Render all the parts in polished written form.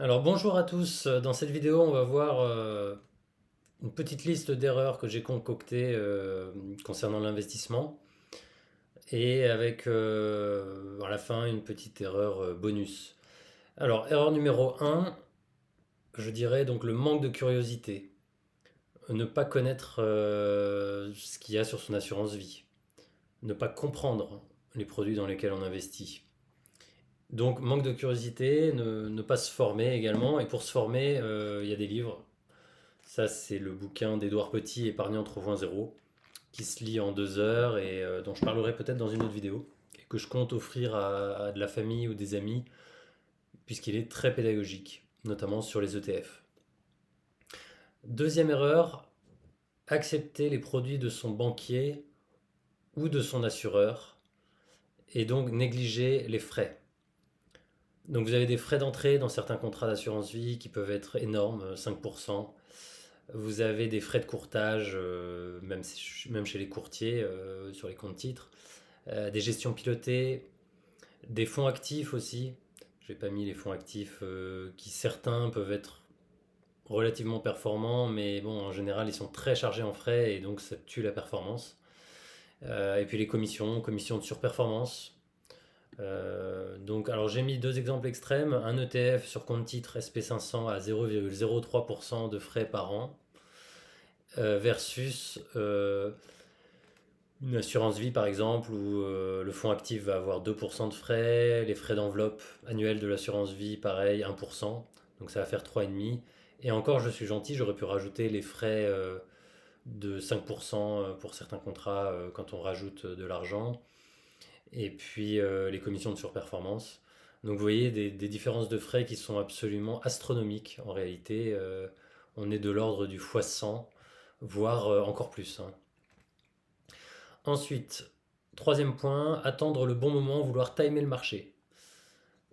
Alors bonjour à tous, dans cette vidéo on va voir une petite liste d'erreurs que j'ai concoctées concernant l'investissement et avec à la fin une petite erreur bonus. Alors erreur numéro un, je dirais donc le manque de curiosité. Ne pas connaître ce qu'il y a sur son assurance vie. Ne pas comprendre les produits dans lesquels on investit. Donc manque de curiosité, ne pas se former également. Et pour se former, il y a des livres. Ça, c'est le bouquin d'Édouard Petit, Épargnant 3.0, qui se lit en 2 heures et dont je parlerai peut-être dans une autre vidéo, et que je compte offrir à de la famille ou des amis, puisqu'il est très pédagogique, notamment sur les ETF. Deuxième erreur, accepter les produits de son banquier ou de son assureur, et donc négliger les frais. Donc vous avez des frais d'entrée dans certains contrats d'assurance vie qui peuvent être énormes, 5%. Vous avez des frais de courtage, même chez les courtiers, sur les comptes titres. Des gestions pilotées, des fonds actifs aussi. J'ai pas mis les fonds actifs qui certains peuvent être relativement performants, mais bon, en général, ils sont très chargés en frais et donc ça tue la performance. Et puis les commissions de surperformance. Donc, alors j'ai mis deux exemples extrêmes. Un ETF sur compte titre SP500 à 0,03% de frais par an versus une assurance vie par exemple où le fonds actif va avoir 2% de frais, les frais d'enveloppe annuels de l'assurance vie pareil 1%, donc ça va faire 3,5%. Et encore je suis gentil, j'aurais pu rajouter les frais de 5% pour certains contrats quand on rajoute de l'argent, et puis les commissions de surperformance. Donc vous voyez des différences de frais qui sont absolument astronomiques en réalité. On est de l'ordre du fois 100, voire encore plus, hein. Ensuite, troisième point, attendre le bon moment, vouloir timer le marché.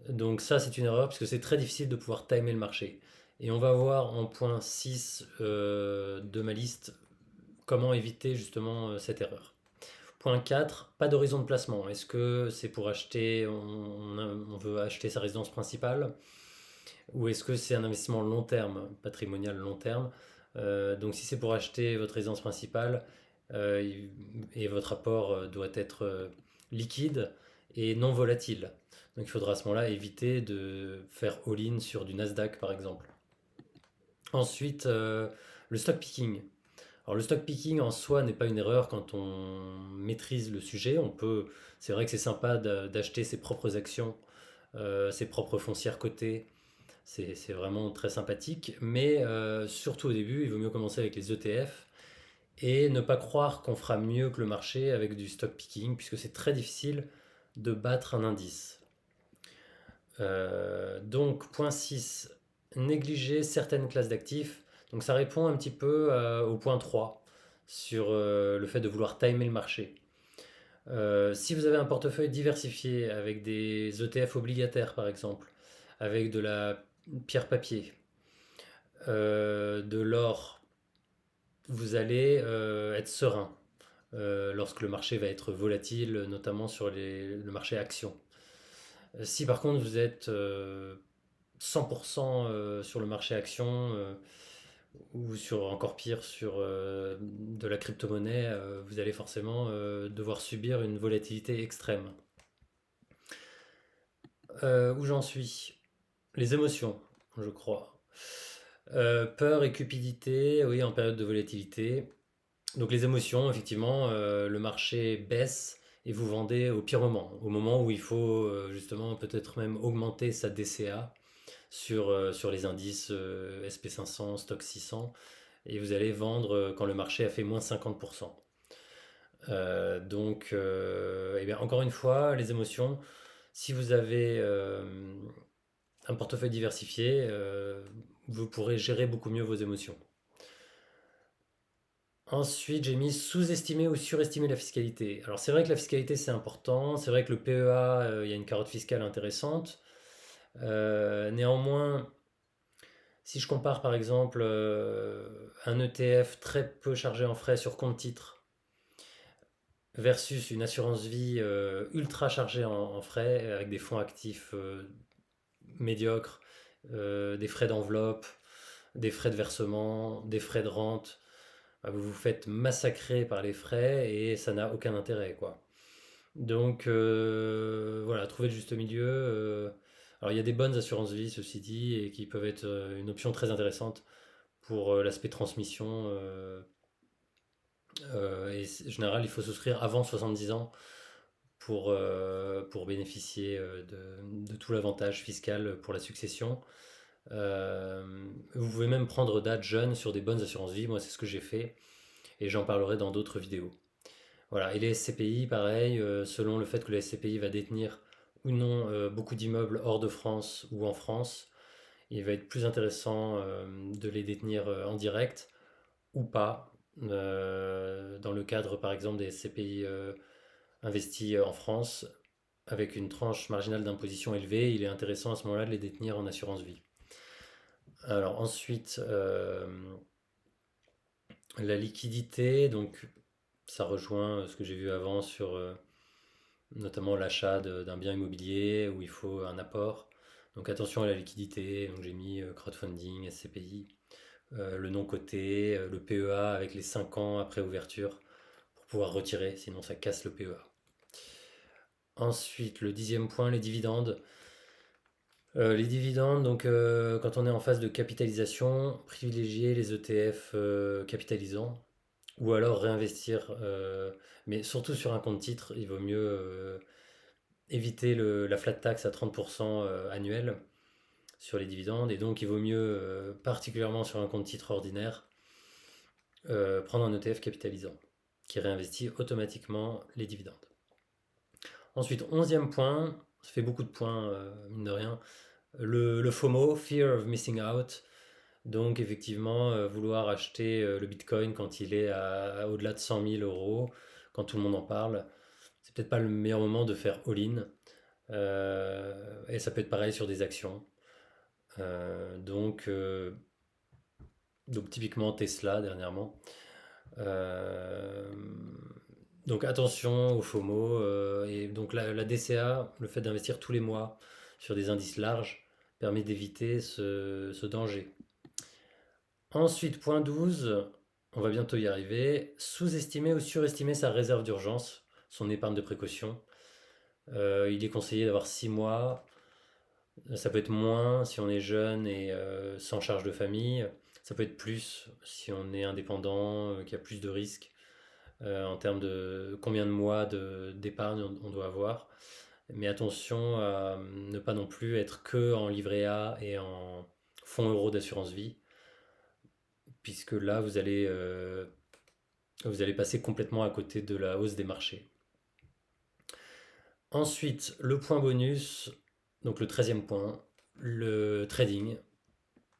Donc ça, c'est une erreur parce que c'est très difficile de pouvoir timer le marché. Et on va voir en point 6 de ma liste comment éviter justement cette erreur. Point 4, pas d'horizon de placement. Est-ce que c'est pour acheter, on veut acheter sa résidence principale, ou est-ce que c'est un investissement long terme, patrimonial long terme? Donc si c'est pour acheter votre résidence principale euh, et votre apport doit être liquide et non volatile. Donc il faudra à ce moment-là éviter de faire all-in sur du Nasdaq par exemple. Ensuite, le stock picking. Alors le stock picking en soi n'est pas une erreur quand on maîtrise le sujet. C'est vrai que c'est sympa d'acheter ses propres actions, ses propres foncières cotées. C'est vraiment très sympathique, mais surtout au début, il vaut mieux commencer avec les ETF et ne pas croire qu'on fera mieux que le marché avec du stock picking, puisque c'est très difficile de battre un indice. Donc, point 6, négliger certaines classes d'actifs. Donc ça répond un petit peu au point 3 sur le fait de vouloir timer le marché. Si vous avez un portefeuille diversifié avec des ETF obligataires par exemple, avec de la pierre papier, de l'or, vous allez être serein lorsque le marché va être volatile, notamment sur le marché actions. Si par contre vous êtes 100% sur le marché action ou sur encore pire sur de la crypto-monnaie, vous allez forcément devoir subir une volatilité extrême. Où j'en suis? Les émotions, je crois. Peur et cupidité, oui, en période de volatilité. Donc les émotions, effectivement, le marché baisse et vous vendez au pire moment, au moment où il faut justement peut-être même augmenter sa DCA sur les indices SP500, Stock 600, et vous allez vendre quand le marché a fait moins 50%. Eh bien, encore une fois, les émotions, si vous avez un portefeuille diversifié, vous pourrez gérer beaucoup mieux vos émotions. Ensuite, j'ai mis sous-estimer ou surestimer la fiscalité. Alors c'est vrai que la fiscalité c'est important, c'est vrai que le PEA, il y a une carotte fiscale intéressante. Néanmoins, si je compare par exemple un ETF très peu chargé en frais sur compte titre versus une assurance vie ultra chargée en frais avec des fonds actifs médiocres des frais d'enveloppe, des frais de versement, des frais de rente. Vous vous faites massacrer par les frais et ça n'a aucun intérêt, quoi. Donc voilà, trouver le juste milieu. Alors il y a des bonnes assurances vie, ceci dit, et qui peuvent être une option très intéressante pour l'aspect transmission. Et en général, il faut souscrire avant 70 ans pour bénéficier de tout l'avantage fiscal pour la succession. Euh, Vous pouvez même prendre date jeune sur des bonnes assurances vie. Moi, c'est ce que j'ai fait et j'en parlerai dans d'autres vidéos. Voilà, et les SCPI, pareil, selon le fait que le SCPI va détenir ou non beaucoup d'immeubles hors de France ou en France, il va être plus intéressant de les détenir en direct ou pas. Dans le cadre, par exemple, des SCPI investis en France, avec une tranche marginale d'imposition élevée, il est intéressant à ce moment-là de les détenir en assurance vie. Alors ensuite, la liquidité, donc ça rejoint ce que j'ai vu avant sur notamment l'achat d'un bien immobilier où il faut un apport. Donc attention à la liquidité, donc j'ai mis crowdfunding, SCPI, le non coté, le PEA avec les 5 ans après ouverture pour pouvoir retirer, sinon ça casse le PEA. Ensuite, le 10e point, les dividendes. Les dividendes, donc quand on est en phase de capitalisation, privilégier les ETF capitalisants ou alors réinvestir, mais surtout sur un compte titre, il vaut mieux éviter la flat tax à 30% annuel sur les dividendes, et donc il vaut mieux, particulièrement sur un compte titre ordinaire, prendre un ETF capitalisant qui réinvestit automatiquement les dividendes. Ensuite, 11e point, ça fait beaucoup de points, mine de rien, le FOMO, Fear of Missing Out. Donc effectivement, vouloir acheter le Bitcoin quand il est au-delà de 100 000 euros, quand tout le monde en parle, c'est peut-être pas le meilleur moment de faire all-in. Et ça peut être pareil sur des actions. Euh, donc, euh, donc typiquement Tesla dernièrement. Euh, donc attention au FOMO. Et donc la DCA, le fait d'investir tous les mois sur des indices larges, permet d'éviter ce danger. Ensuite, point 12, on va bientôt y arriver. Sous-estimer ou surestimer sa réserve d'urgence, son épargne de précaution. Il est conseillé d'avoir 6 mois. Ça peut être moins si on est jeune et sans charge de famille. Ça peut être plus si on est indépendant, qu'il y a plus de risques en termes de combien de mois d'épargne on doit avoir. Mais attention à ne pas non plus être que en livret A et en fonds euro d'assurance vie, puisque là vous allez passer complètement à côté de la hausse des marchés. Ensuite, le point bonus, donc le 13e point, le trading.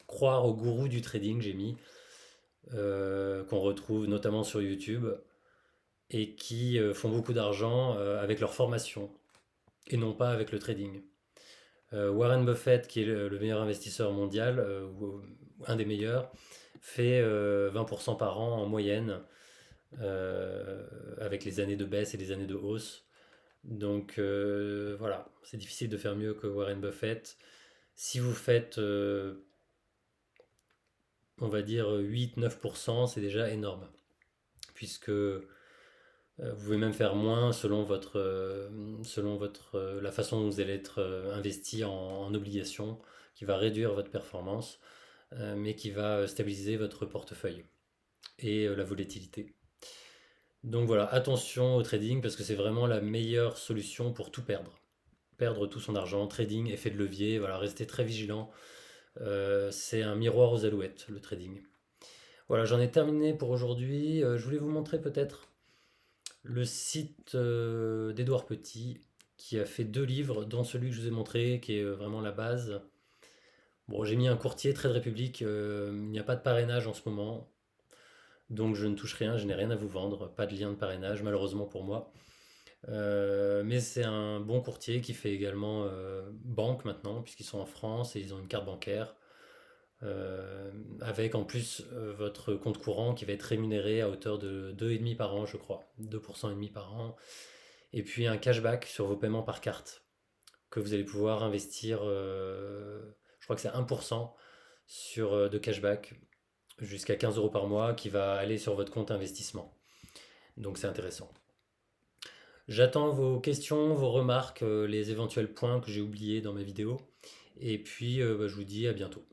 Croire au gourou du trading, j'ai mis, qu'on retrouve notamment sur YouTube, et qui font beaucoup d'argent avec leur formation, et non pas avec le trading. Warren Buffett, qui est le meilleur investisseur mondial, ou un des meilleurs, fait 20% par an en moyenne, avec les années de baisse et les années de hausse. Donc voilà, c'est difficile de faire mieux que Warren Buffett. Si vous faites, on va dire, 8-9%, c'est déjà énorme. Puisque vous pouvez même faire moins selon la façon dont vous allez être investi en obligations, qui va réduire votre performance, mais qui va stabiliser votre portefeuille et la volatilité. Donc voilà, attention au trading parce que c'est vraiment la meilleure solution pour tout perdre. Perdre tout son argent, trading, effet de levier, voilà, restez très vigilant. C'est un miroir aux alouettes, le trading. Voilà, j'en ai terminé pour aujourd'hui. Je voulais vous montrer peut-être le site d'Édouard Petit, qui a fait 2 livres, dont celui que je vous ai montré, qui est vraiment la base. Bon, j'ai mis un courtier, Trade Republic, il n'y a pas de parrainage en ce moment, donc je ne touche rien, je n'ai rien à vous vendre, pas de lien de parrainage, malheureusement pour moi. Mais c'est un bon courtier qui fait également banque maintenant, puisqu'ils sont en France et ils ont une carte bancaire. Avec en plus votre compte courant qui va être rémunéré à hauteur de 2,5 par an, je crois, 2% et demi par an, et puis un cashback sur vos paiements par carte que vous allez pouvoir investir. Je crois que c'est 1% de cashback jusqu'à 15 euros par mois qui va aller sur votre compte investissement. Donc c'est intéressant. J'attends vos questions, vos remarques, les éventuels points que j'ai oubliés dans mes vidéos. Et puis je vous dis à bientôt.